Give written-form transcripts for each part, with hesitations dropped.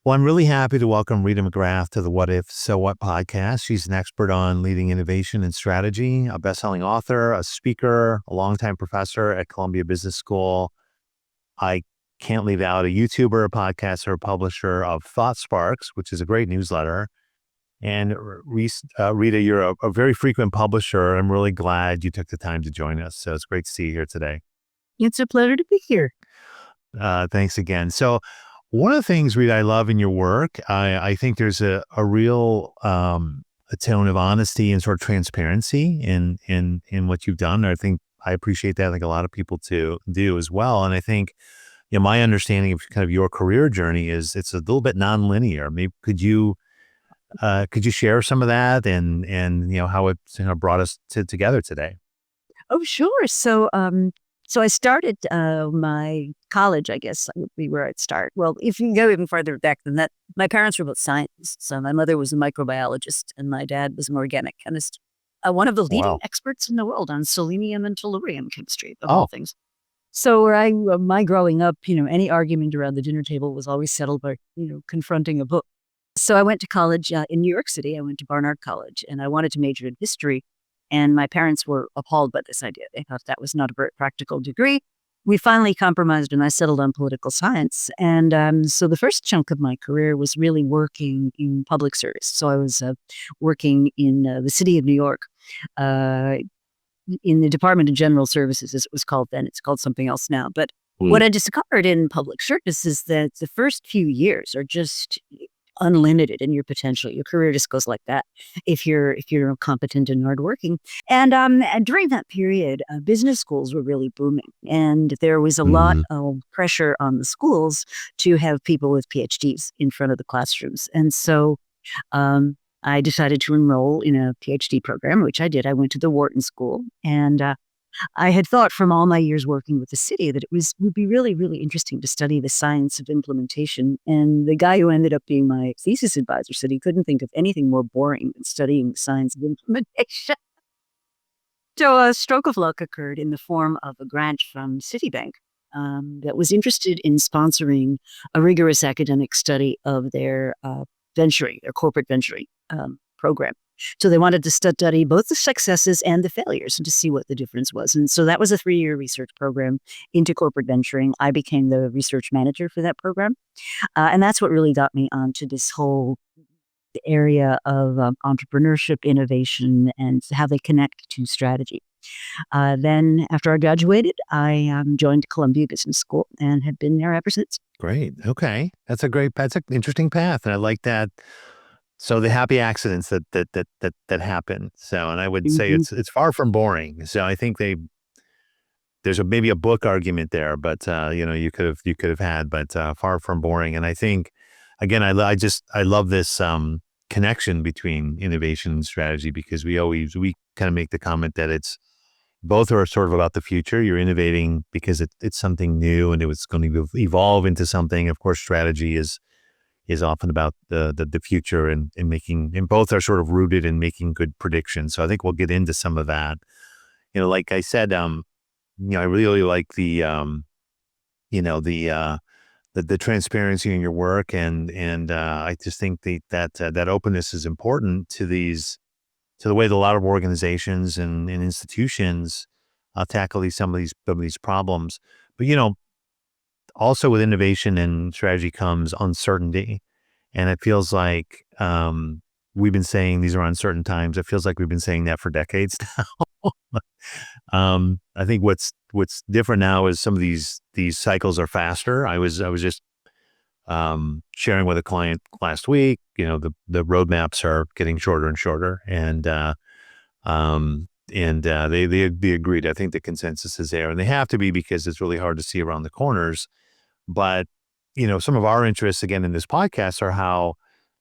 Well, I'm really happy to welcome Rita McGrath to the What If, So What podcast. She's an expert on leading innovation and strategy, a best-selling author, a speaker, a longtime professor at Columbia Business School. I can't leave out a YouTuber, a podcaster, a publisher of Thought Sparks, which is a great newsletter. And Rita, you're a very frequent publisher. I'm really glad you took the time to join us. So it's great to see you here today. It's a pleasure to be here. Thanks again. So one of the things, Rita, I love in your work, I think there's a real a tone of honesty and sort of transparency in what you've done. I think I appreciate that, like a lot of people do as well. And I think, my understanding of kind of your career journey is it's a little bit nonlinear. Maybe could you share some of that and how it brought us together today? Oh, sure. So I started my college, I guess would be where I'd start. Well, if you go even farther back than that, my parents were both scientists. So my mother was a microbiologist and my dad was an organic chemist, one of the leading Wow. experts in the world on selenium and tellurium chemistry, of all Oh, things. So my growing up, any argument around the dinner table was always settled by, confronting a book. So I went to college in New York City. I went to Barnard College and I wanted to major in history. And my parents were appalled by this idea. They thought that was not a very practical degree. We finally compromised and I settled on political science. And so the first chunk of my career was really working in public service. So I was working in the city of New York uh, in the Department of General Services, as it was called then. It's called something else now. But mm, what I discovered in public service is that the first few years are just unlimited in your potential. Your career just goes like that if you're competent and hardworking. And during that period, business schools were really booming, and there was a lot mhm. of pressure on the schools to have people with PhDs in front of the classrooms. And so I decided to enroll in a PhD program, which I did. I went to the Wharton School, and I had thought from all my years working with the city that would be really, really interesting to study the science of implementation. And the guy who ended up being my thesis advisor said he couldn't think of anything more boring than studying the science of implementation. So a stroke of luck occurred in the form of a grant from Citibank that was interested in sponsoring a rigorous academic study of their venturing, their corporate venturing program. So they wanted to study both the successes and the failures and to see what the difference was. And so that was a 3-year research program into corporate venturing. I became the research manager for that program. And that's what really got me onto this whole area of entrepreneurship, innovation, and how they connect to strategy. Then after I graduated, I joined Columbia Business School and have been there ever since. Great. Okay. That's an interesting path. And I like that. So the happy accidents that happen. So, and I would say Mhm. it's far from boring. So I think there's maybe a book argument there, but you could have had, but far from boring. And I think, again, I love this connection between innovation and strategy because we kind of make the comment that it's both are sort of about the future. You're innovating because it's something new and it's going to evolve into something. Of course, strategy is often about the future and both are sort of rooted in making good predictions. So I think we'll get into some of that. Like I said, I really like you know, the transparency in your work and I just think that openness is important to the way that a lot of organizations and institutions tackle some of these problems. But also with innovation and strategy comes uncertainty. And it feels like we've been saying these are uncertain times. It feels like we've been saying that for decades now. I think what's different now is some of these cycles are faster. I was just sharing with a client last week. The roadmaps are getting shorter and shorter, and they agreed. I think the consensus is there, and they have to be because it's really hard to see around the corners. But, some of our interests, again, in this podcast are how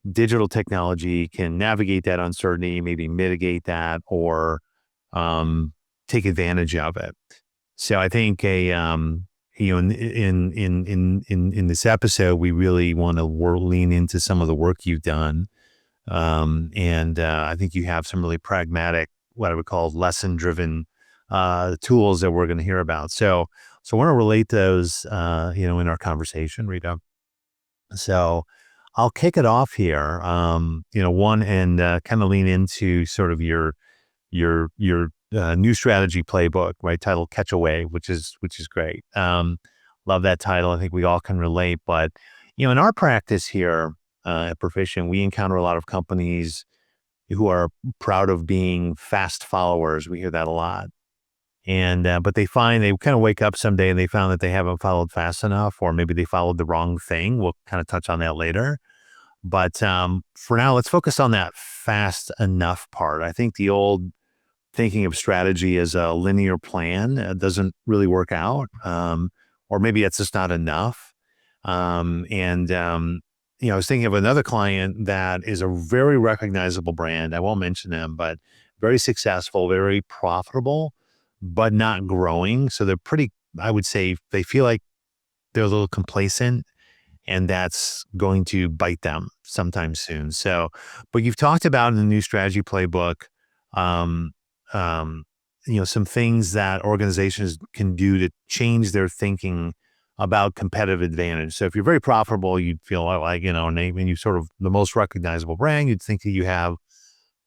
digital technology can navigate that uncertainty, maybe mitigate that or take advantage of it. So I think in this episode, we really want to lean into some of the work you've done. And I think you have some really pragmatic, what I would call lesson driven tools that we're going to hear about. So I want to relate those, in our conversation, Rita. So I'll kick it off here. One and kind of lean into sort of your new strategy playbook, right? Titled Catch Away, which is great. Love that title. I think we all can relate. But in our practice here at Proficient, we encounter a lot of companies who are proud of being fast followers. We hear that a lot. And but they find they kind of wake up someday and they found that they haven't followed fast enough, or maybe they followed the wrong thing. We'll kind of touch on that later. But for now, let's focus on that fast enough part. I think the old thinking of strategy as a linear plan doesn't really work out, or maybe it's just not enough. And I was thinking of another client that is a very recognizable brand. I won't mention them, but very successful, very profitable, but not growing. So they're pretty, I would say, they feel like they're a little complacent, and that's going to bite them sometime soon. So, but you've talked about in the new strategy playbook, um, some things that organizations can do to change their thinking about competitive advantage. So if you're very profitable, you'd feel like, and you sort of the most recognizable brand, you'd think that you have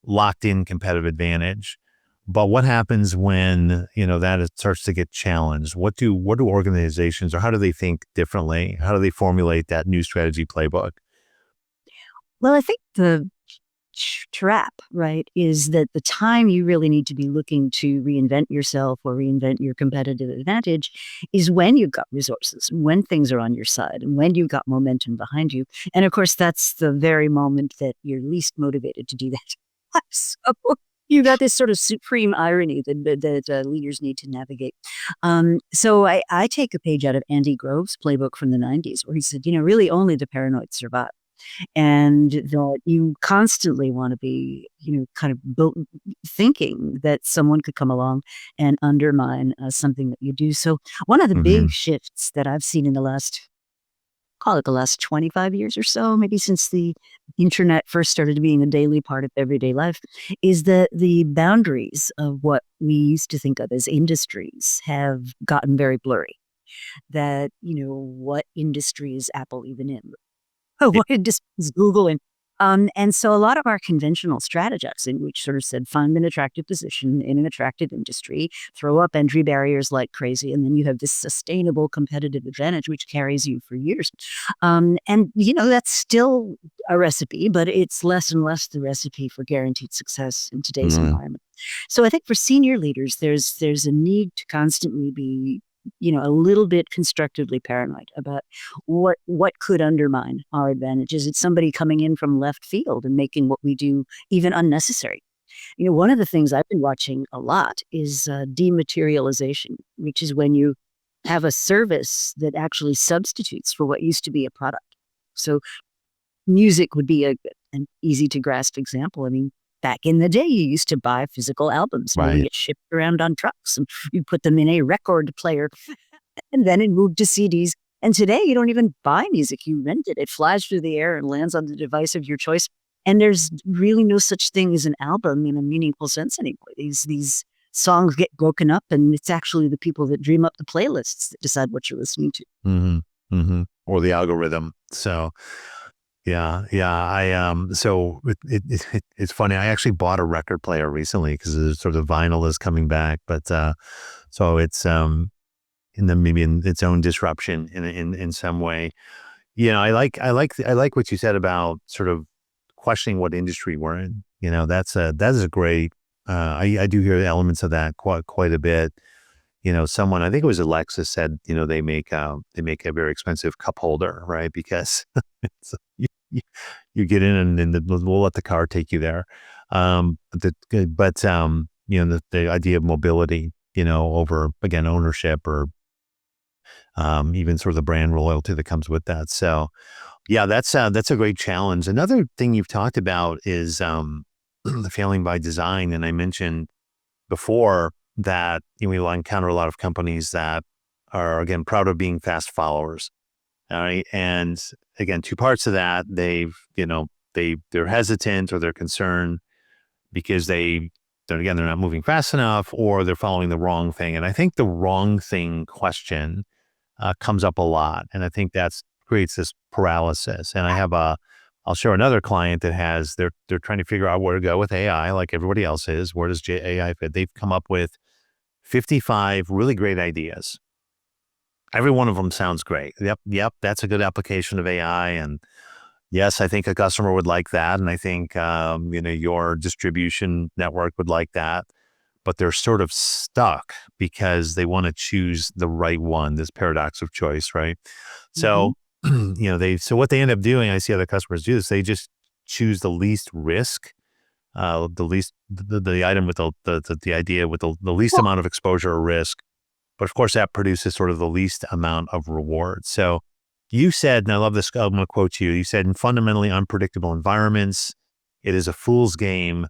locked in competitive advantage. But what happens when, that starts to get challenged? What do organizations, or how do they think differently? How do they formulate that new strategy playbook? Well, I think the trap, right, is that the time you really need to be looking to reinvent yourself or reinvent your competitive advantage is when you've got resources, when things are on your side, and when you've got momentum behind you. And of course, that's the very moment that you're least motivated to do that. So you got this sort of supreme irony that leaders need to navigate. So I take a page out of Andy Grove's playbook from the 90s, where he said, really only the paranoid survive. And that you constantly want to be, kind of thinking that someone could come along and undermine something that you do. So one of the Mm-hmm. big shifts that I've seen in call it the last 25 years or so, maybe since the internet first started being a daily part of everyday life, is that the boundaries of what we used to think of as industries have gotten very blurry. That, what industry is Apple even in? What industry is Google in? And so a lot of our conventional strategies, which sort of said, find an attractive position in an attractive industry, throw up entry barriers like crazy, and then you have this sustainable competitive advantage, which carries you for years. And, that's still a recipe, but it's less and less the recipe for guaranteed success in today's Mm-hmm. environment. So I think for senior leaders, there's a need to constantly be a little bit constructively paranoid about what could undermine our advantages. It's somebody coming in from left field and making what we do even unnecessary. One of the things I've been watching a lot is dematerialization, which is when you have a service that actually substitutes for what used to be a product. So music would be an easy to grasp example. I mean, back in the day, you used to buy physical albums, and they would Right. get shipped around on trucks, and you put them in a record player, and then it moved to CDs. And today, you don't even buy music; you rent it. It flies through the air and lands on the device of your choice. And there's really no such thing as an album in a meaningful sense anymore. These songs get broken up, and it's actually the people that dream up the playlists that decide what you're listening to. Mm-hmm. Mm-hmm. Or the algorithm. So yeah. So it's funny. I actually bought a record player recently because sort of vinyl is coming back, but so it's maybe in its own disruption in some way. I like what you said about sort of questioning what industry we're in. That is a great. I do hear elements of that quite a bit. Someone, I think it was Alexa, said, they make a very expensive cup holder, right? Because it's, you get in and then we'll let the car take you there. The idea of mobility, over again ownership, or even sort of the brand loyalty that comes with that. So yeah, that's a great challenge. Another thing you've talked about is the failing by design, and I mentioned before that we will encounter a lot of companies that are, again, proud of being fast followers. All right. And again, two parts of that. They're hesitant, or they're concerned because they're not moving fast enough, or they're following the wrong thing. And I think the wrong thing question comes up a lot. And I think that's creates this paralysis. And I'll share another client that they're trying to figure out where to go with AI, like everybody else is. Where does AI fit? They've come up with 55 really great ideas. Every one of them sounds great. Yep, that's a good application of AI. And yes, I think a customer would like that. And I think, your distribution network would like that. But they're sort of stuck because they want to choose the right one, this paradox of choice, right? Mhm. So, so what they end up doing, I see other customers do this, they just choose the least risk, the item with the idea with the least Well, amount of exposure or risk. But of course, that produces sort of the least amount of reward. So you said, and I love this, I'm going to quote you. You said, in fundamentally unpredictable environments, it is a fool's game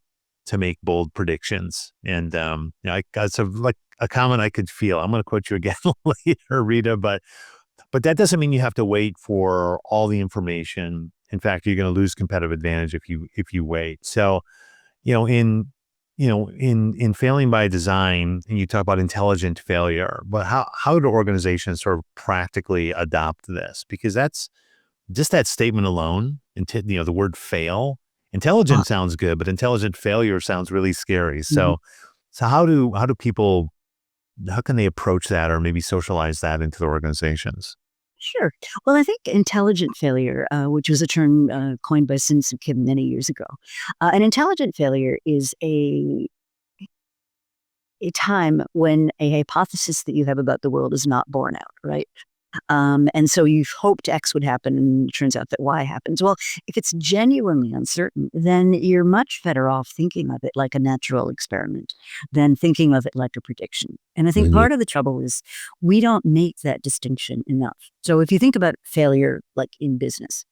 to make bold predictions. And that's like a comment I could feel. I'm going to quote you again later, Rita, but that doesn't mean you have to wait for all the information. In fact, you're going to lose competitive advantage if you wait. So, you know, in in failing by design, and you talk about intelligent failure, but how do organizations sort of practically adopt this? Because that's just that statement alone, the word fail. uh, Intelligent sounds good, but intelligent failure sounds really scary. mhm. So how do people, how can they approach that or maybe socialize that into their organizations? Sure. Well, I think intelligent failure, which was a term coined by Sun Tzu Kim many years ago, an intelligent failure is a time when a hypothesis that you have about the world is not borne out, right? And so you've hoped X would happen, and it turns out that Y happens. Well, if it's genuinely uncertain, then you're much better off thinking of it like a natural experiment than thinking of it like a prediction. And I think Mhm. part of the trouble is we don't make that distinction enough. So if you think about failure, like in business,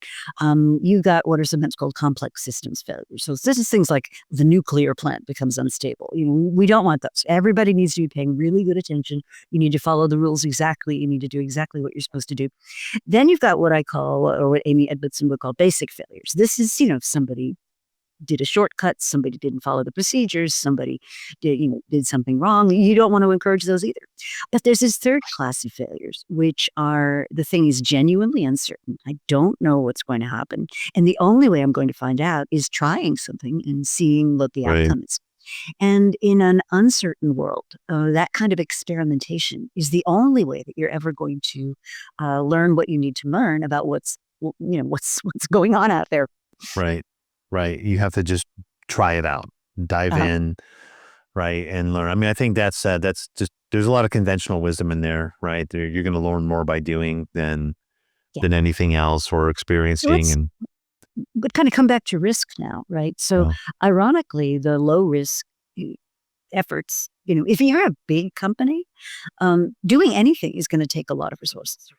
you got what are sometimes called complex systems failures. So this is things like the nuclear plant becomes unstable. We don't want those. Everybody needs to be paying really good attention. You need to follow the rules exactly. You need to do exactly what you're supposed to do. Then you've got what I call, or what Amy Edmondson would call basic failures. This is, somebody did a shortcut, somebody didn't follow the procedures, somebody did something wrong. You don't want to encourage those either. But there's this third class of failures, which are the thing is genuinely uncertain. I don't know what's going to happen. And the only way I'm going to find out is trying something and seeing what the Right. outcome is. And in an uncertain world, that kind of experimentation is the only way that you're ever going to learn what you need to learn about what's going on out there. Right. Right. You have to just try it out, dive Uh, in, right, and learn. I mean, I think that's just, there's a lot of conventional wisdom in there, right? You're going to learn more by doing yeah. than anything else or So experiencing. let's And but kind of come back to risk now, right? So uh, ironically, the low risk efforts, if you're a big company, doing anything is going to take a lot of resources.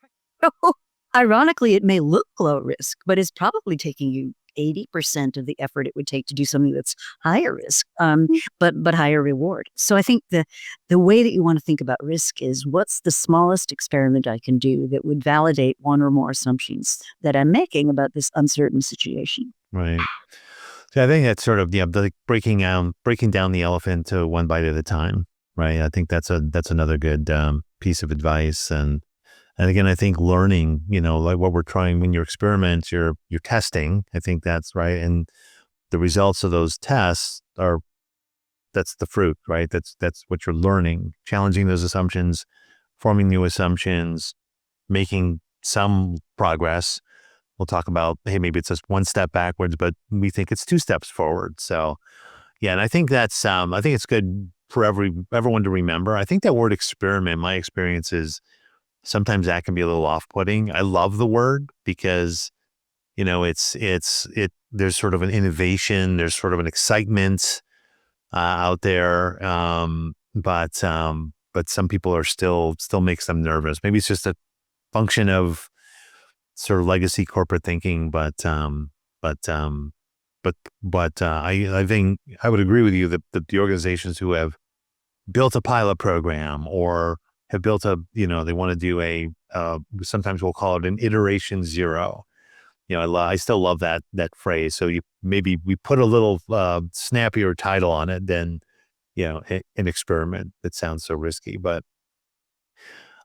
Ironically, it may look low risk, but it's probably taking you 80% of the effort it would take to do something that's higher risk, but higher reward. So I think the way that you want to think about risk is what's the smallest experiment I can do that would validate one or more assumptions that I'm making about this uncertain situation. right. So I think that's sort of, like breaking down the elephant to one bite at a time, right? I think that's another good piece of advice. And again, I think learning, like what we're trying when you experiment, you're testing. I think that's right. And the results of those tests that's the fruit, right? That's what you're learning, challenging those assumptions, forming new assumptions, making some progress. We'll talk about, hey, maybe it's just one step backwards, but we think it's two steps forward. So yeah, and I think I think it's good for everyone to remember. I think that word experiment, my experience is sometimes that can be a little off-putting. I love the word because, there's sort of an innovation, there's sort of an excitement out there. But some people are still makes them nervous. Maybe it's just a function of sort of legacy corporate thinking, but, I think I would agree with you that the organizations who have built a pilot program or have built they want to do sometimes we'll call it an iteration zero. I still love that phrase. So maybe we put a little snappier title on it than, an experiment that sounds so risky. But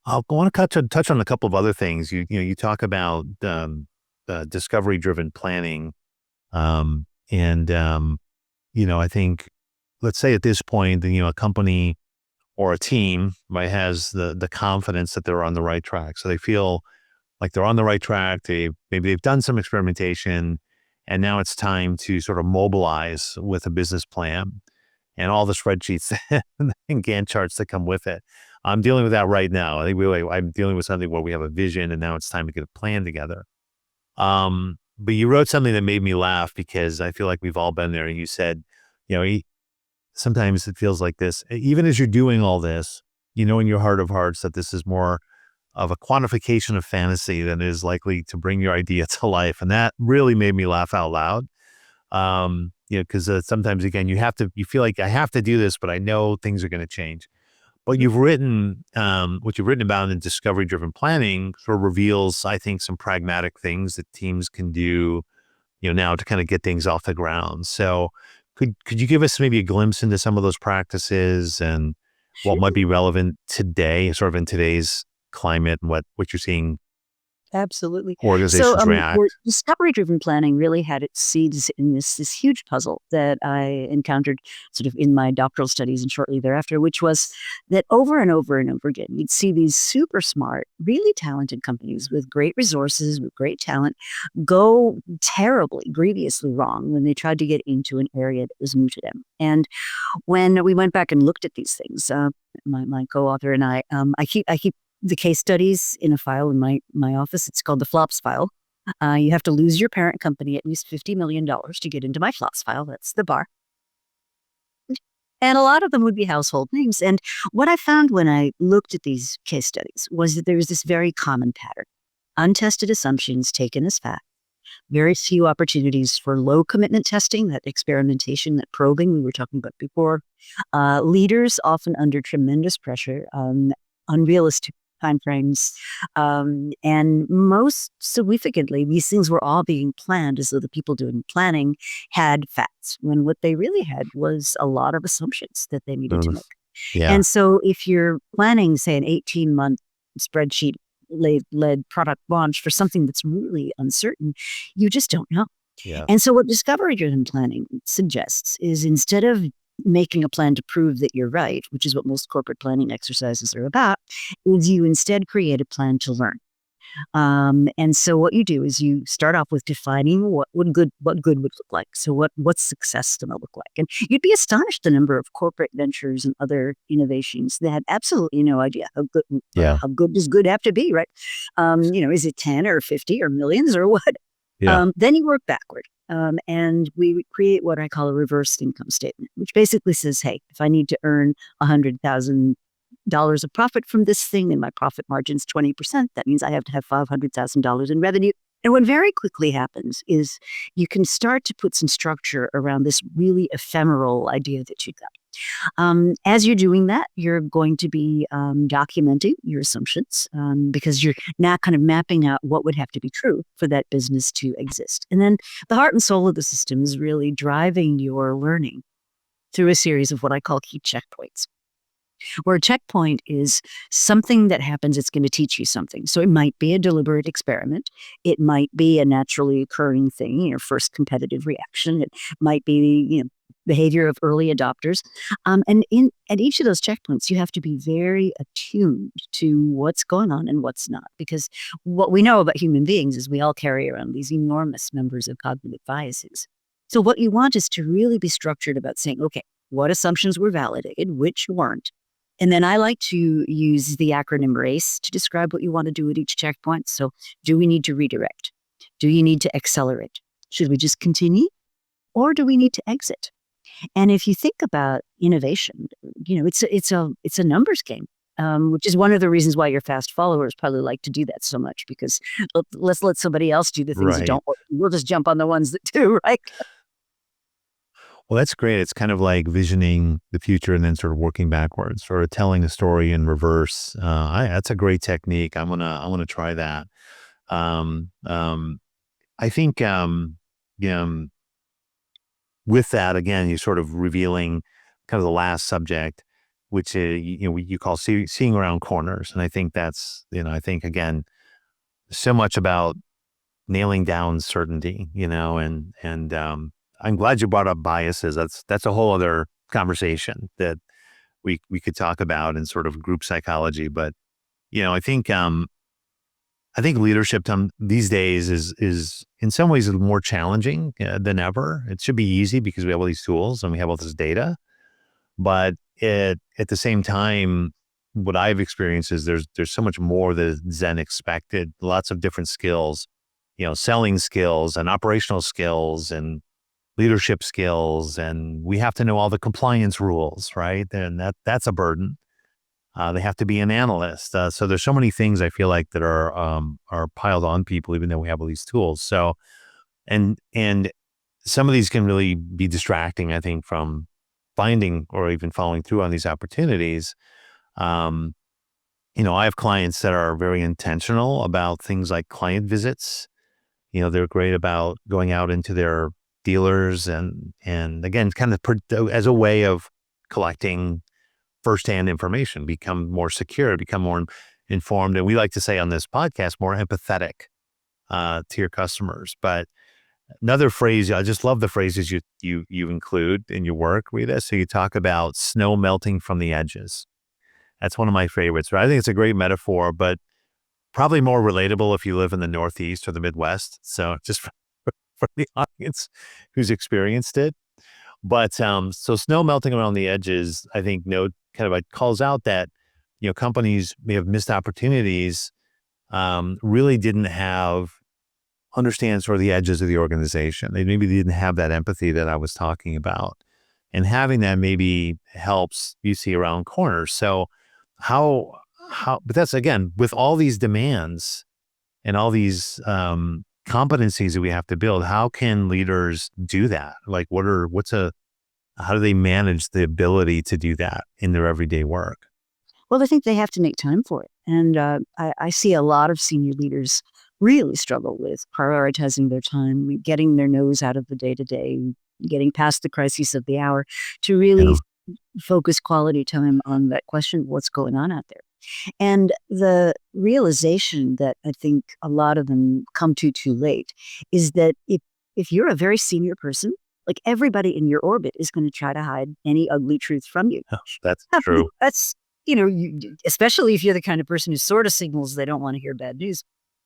I want to touch on a couple of other things. You talk about discovery driven planning, and I think, let's say at this point, a company or a team might has the confidence that they're on the right track, so they feel like they're on the right track. Maybe they've done some experimentation, and now it's time to sort of mobilize with a business plan and all the spreadsheets and Gantt charts that come with it. I'm dealing with that right now. I think I'm dealing with something where we have a vision and now it's time to get a plan together. But you wrote something that made me laugh because I feel like we've all been there. And you said, sometimes it feels like this, even as you're doing all this, in your heart of hearts that this is more of a quantification of fantasy than is likely to bring your idea to life. And that really made me laugh out loud. Because sometimes, again, you feel like I have to do this, but I know things are going to change. But what you've written about in discovery driven planning sort of reveals, I think, some pragmatic things that teams can do, now to kind of get things off the ground. So could you give us maybe a glimpse into some of those practices and what might be relevant today, sort of in today's climate, and what you're seeing Absolutely. So, organizations react? discovery-driven planning really had its seeds in this huge puzzle that I encountered sort of in my doctoral studies and shortly thereafter, which was that over and over and over again, you'd see these super smart, really talented companies with great resources, with great talent, go terribly, grievously wrong when they tried to get into an area that was new to them. And when we went back and looked at these things, my co-author and I keep the case studies in a file in my office. It's called the flops file. You have to lose your parent company at least $50 million to get into my flops file. That's the bar. And a lot of them would be household names. And what I found when I looked at these case studies was that there was this very common pattern. Untested assumptions taken as fact. Very few opportunities for low commitment testing, that experimentation, that probing we were talking about before. Leaders often under tremendous pressure, unrealistic timeframes. And most significantly, these things were all being planned as though the people doing planning had facts, when what they really had was a lot of assumptions that they needed to Mm, make. yeah. And so if you're planning, say, an 18-month spreadsheet led product launch for something that's really uncertain, you just don't know. Yeah. And so what discovery-driven planning suggests is, instead of making a plan to prove that you're right, which is what most corporate planning exercises are about, is you instead create a plan to learn. And so what you do is you start off with defining what good would look like. So what's success going to look like? And you'd be astonished the number of corporate ventures and other innovations that had absolutely no idea Yeah. how good does good have to be, right? Is it 10 or 50 or millions or what? Yeah. Then you work backward. And we create what I call a reverse income statement, which basically says, hey, if I need to earn $100,000 of profit from this thing and my profit margin's 20%, that means I have to have $500,000 in revenue. And what very quickly happens is you can start to put some structure around this really ephemeral idea that you've got. As you're doing that, you're going to be documenting your assumptions, because you're now kind of mapping out what would have to be true for that business to exist. And then the heart and soul of the system is really driving your learning through a series of what I call key checkpoints, where a checkpoint is something that happens, it's going to teach you something. So it might be a deliberate experiment. It might be a naturally occurring thing, your first competitive reaction. It might be, behavior of early adopters. At each of those checkpoints, you have to be very attuned to what's going on and what's not. Because what we know about human beings is we all carry around these enormous numbers of cognitive biases. So what you want is to really be structured about saying, okay, what assumptions were validated, which weren't. And then I like to use the acronym RACE to describe what you want to do at each checkpoint. So do we need to redirect? Do you need to accelerate? Should we just continue? Or do we need to exit? And if you think about innovation, it's a numbers game, which is one of the reasons why your fast followers probably like to do that so much, because let's let somebody else do the things that Right. don't work. We'll just jump on the ones that do, right? Well, that's great. It's kind of like visioning the future and then sort of working backwards, sort of telling the story in reverse. That's a great technique. I'm gonna try that. I think, with that, again, you're sort of revealing kind of the last subject. which is, you call seeing around corners. And I think that's, I think again, so much about nailing down certainty, and I'm glad you brought up biases. That's a whole other conversation that we could talk about in sort of group psychology. But, I think leadership these days is in some ways more challenging than ever. It should be easy because we have all these tools and we have all this data. But at the same time, what I've experienced is there's so much more than expected. Lots of different skills, selling skills and operational skills and leadership skills, and we have to know all the compliance rules, right? And that's a burden. They have to be an analyst. So there's so many things I feel like that are piled on people, even though we have all these tools. So, and some of these can really be distracting, I think, from finding or even following through on these opportunities. I have clients that are very intentional about things like client visits. They're great about going out into their dealers and again, kind of as a way of collecting firsthand information, become more secure, become more informed. And we like to say on this podcast, more empathetic to your customers. But another phrase, I just love the phrases you include in your work, Rita. So you talk about snow melting from the edges. That's one of my favorites. Right? I think it's a great metaphor, but probably more relatable if you live in the Northeast or the Midwest. So just for the audience who's experienced it. But so snow melting around the edges, I think, calls out that companies may have missed opportunities, really didn't understand sort of the edges of the organization. They maybe didn't have that empathy that I was talking about, and having that maybe helps you see around corners. So but that's again with all these demands and all these competencies that we have to build. How can leaders do that? Like, how do they manage the ability to do that in their everyday work? Well, I think they have to make time for it. And I see a lot of senior leaders really struggle with prioritizing their time, getting their nose out of the day-to-day, getting past the crises of the hour to really focus quality time on that question, what's going on out there? And the realization that I think a lot of them come to too late is that if you're a very senior person, like everybody in your orbit is going to try to hide any ugly truth from you. Oh, that's true. That's, especially if you're the kind of person who sort of signals they don't want to hear bad news,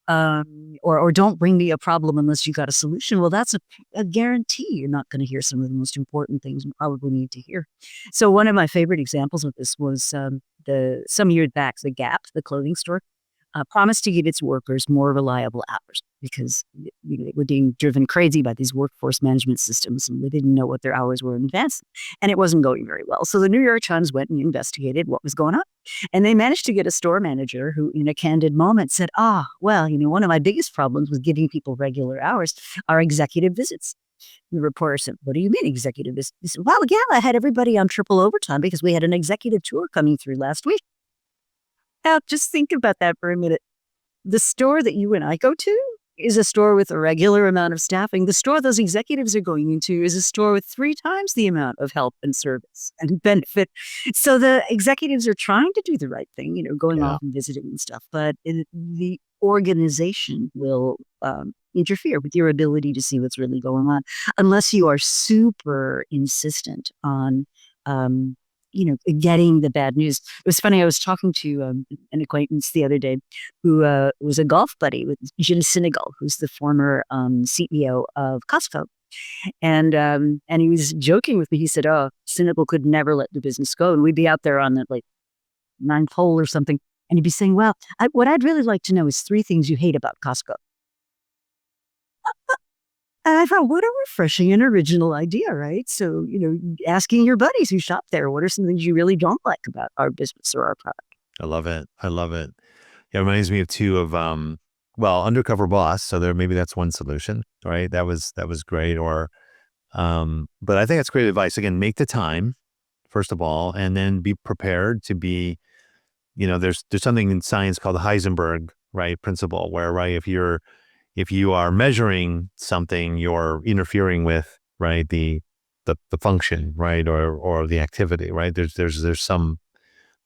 or don't bring me a problem unless you got a solution. Well, that's a guarantee you're not going to hear some of the most important things you probably need to hear. So one of my favorite examples of this was some years back, the Gap, the clothing store, promised to give its workers more reliable hours because they were being driven crazy by these workforce management systems, and they didn't know what their hours were in advance, and it wasn't going very well. So the New York Times went and investigated what was going on, and they managed to get a store manager who, in a candid moment, said, well, one of my biggest problems with giving people regular hours are executive visits. The reporter said, what do you mean executive visits? He said, well, yeah, I had everybody on triple overtime because we had an executive tour coming through last week. Now, just think about that for a minute. The store that you and I go to is a store with a regular amount of staffing. The store those executives are going into is a store with 3 times the amount of help and service and benefit. So the executives are trying to do the right thing, going off and visiting and stuff, but the organization will interfere with your ability to see what's really going on unless you are super insistent on getting the bad news. It was funny. I was talking to an acquaintance the other day who was a golf buddy with Jim Sinegal, who's the former CEO of Costco. And he was joking with me. He said, Sinegal could never let the business go. And we'd be out there on the 9th hole or something. And he'd be saying, well, what I'd really like to know is 3 things you hate about Costco. And I thought, what a refreshing and original idea, right? So, asking your buddies who shop there, what are some things you really don't like about our business or our product? I love it. It reminds me of 2 of, Undercover Boss. So maybe that's one solution, right? That was great. Or, but I think that's great advice. Again, make the time, first of all, and then be prepared to be, there's something in science called the Heisenberg, right, principle, where, right, if you are measuring something, you're interfering with, right, the function, right, or the activity, right? There's some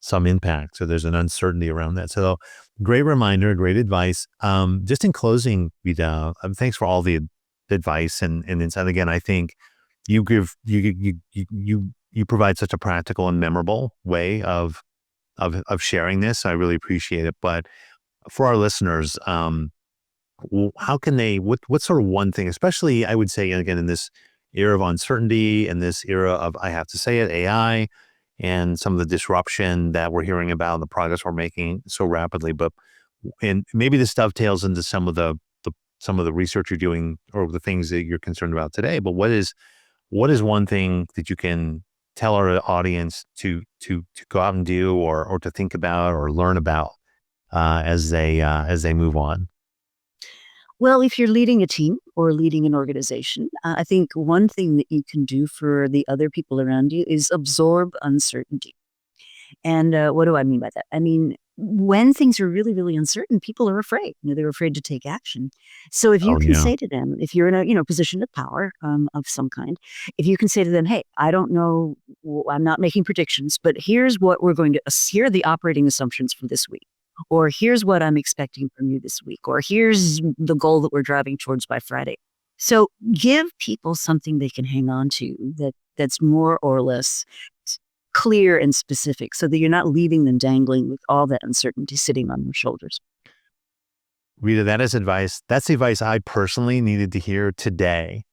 some impact. So there's an uncertainty around that. So great reminder, great advice. Just in closing, Rita, thanks for all the advice and insight. Again, I think you provide such a practical and memorable way of sharing this. I really appreciate it. But for our listeners, how can they? What sort of one thing, especially I would say again in this era of uncertainty and this era of, I have to say it, AI and some of the disruption that we're hearing about and the progress we're making so rapidly. And maybe this dovetails into some of the research you're doing or the things that you're concerned about today. But what is one thing that you can tell our audience to go out and do or to think about or learn about as they move on? Well, if you're leading a team or leading an organization, I think one thing that you can do for the other people around you is absorb uncertainty. And what do I mean by that? I mean, when things are really, really uncertain, people are afraid. They're afraid to take action. So if you Oh can yeah. say to them, if you're in a position of power of some kind, if you can say to them, "Hey, I don't know, I'm not making predictions, but here's what we're going to. Here are the operating assumptions for this week." Or here's what I'm expecting from you this week, or here's the goal that we're driving towards by Friday. So give people something they can hang on to that's more or less clear and specific so that you're not leaving them dangling with all that uncertainty sitting on their shoulders. Rita, that is advice. That's the advice I personally needed to hear today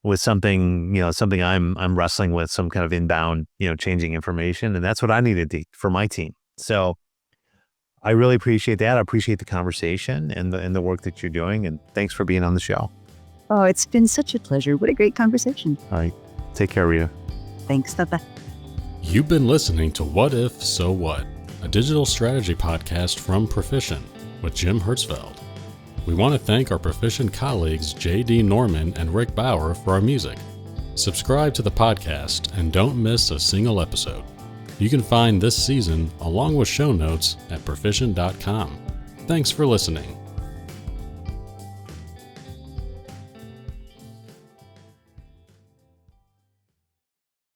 with something I'm wrestling with, some kind of inbound, changing information. And that's what I needed for my team. So I really appreciate that. I appreciate the conversation and the work that you're doing. And thanks for being on the show. Oh, it's been such a pleasure. What a great conversation. All right. Take care, Rita. Thanks. Bye-bye. You've been listening to What If, So What, a digital strategy podcast from Proficient with Jim Hertzfeld. We want to thank our Proficient colleagues J.D. Norman and Rick Bauer for our music. Subscribe to the podcast and don't miss a single episode. You can find this season, along with show notes, at Proficient.com. Thanks for listening.